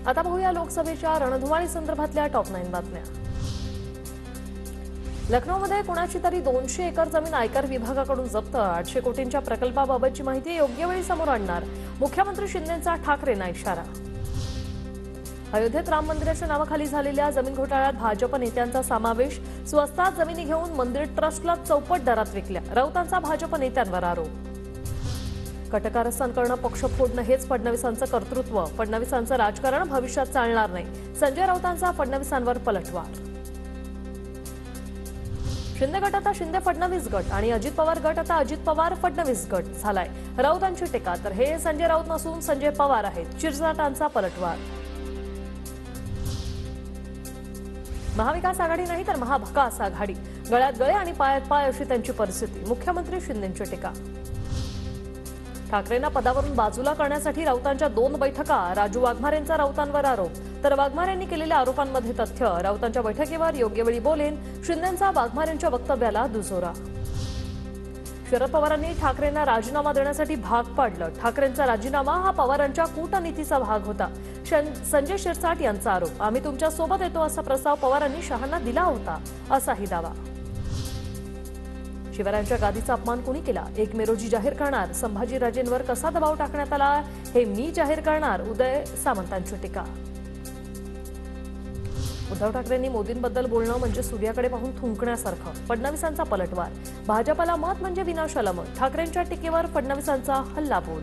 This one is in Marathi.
आता पाहूया लोकसभेच्या रणधुमाळी संदर्भातल्या टॉप 9 बातम्या। लखनौमध्ये कुणाची तरी 200 एकर जमीन आयकर विभागाकडून जप्त। 800 कोटींच्या प्रकल्पाबाबतची माहिती योग्य वेळी समोर आणणार, मुख्यमंत्री शिंदेंचा ठाकरेंना इशारा। अयोध्येत राम मंदिराच्या नावाखाली झालेल्या जमीन घोटाळ्यात भाजप नेत्यांचा समावेश। स्वस्तात जमिनी घेऊन मंदिर ट्रस्टला चौपट दरात विकल्या, राऊतांचा भाजप नेत्यांवर आरोप। कटकारस्थान करणं, पक्ष फोडणं हेच फडणवीसांचं कर्तृत्व। फडणवीसांचं राजकारण भविष्यात चालणार नाही, संजय राऊतांचा फडणवीसांवर पलटवार। शिंदे गट आता शिंदे फडणवीस गट आणि अजित पवार गट आता अजित पवार फडणवीस गट झालाय। राऊतांची टीका, तर हे संजय राऊत नसून संजय पवार आहेत, चिरजाटांचा पलटवार। महाविकास आघाडी नाही तर महाभकास आघाडी, गळ्यात गळे आणि पायात पाय अशी त्यांची परिस्थिती, मुख्यमंत्री शिंदेंची टीका। ठाकरेंना पदावरून बाजूला करण्यासाठी राऊतांच्या 2 बैठका, राजू वाघमारेंचा राऊतांवर आरोप, तर वाघमारेंनी केलेल्या आरोपांमध्ये तथ्य। राऊतांच्या बैठकीवर योग्य वेळी बोलेन, शिंदेंचा वाघमारेंच्या वक्तव्याला दुजोरा। शरद पवारांनी ठाकरेंना राजीनामा देण्यासाठी भाग पाडलं। ठाकरेंचा राजीनामा हा पवारांच्या कूटनीतीचा भाग होता, संजय शिरसाट यांचा आरोप। आम्ही तुमच्या सोबत येतो असा प्रस्ताव पवारांनी शहांना दिला होता, असाही दावा। शिवरायांच्या गादीचा अपमान कोणी केला? 1 मे रोजी जाहीर करणार, संभाजीराजेंवर कसा दबाव टाकण्यात आला हे मी जाहीर करणार, उदय सामंतांची टीका। उद्धव ठाकरेंनी मोदींबद्दल बोलणं म्हणजे सूर्याकडे पाहून थुंकण्यासारखं, फडणवीसांचा पलटवार। भाजपला मत म्हणजे विनाशाला मत, ठाकरेंच्या टीकेवर फडणवीसांचा हल्लाबोल।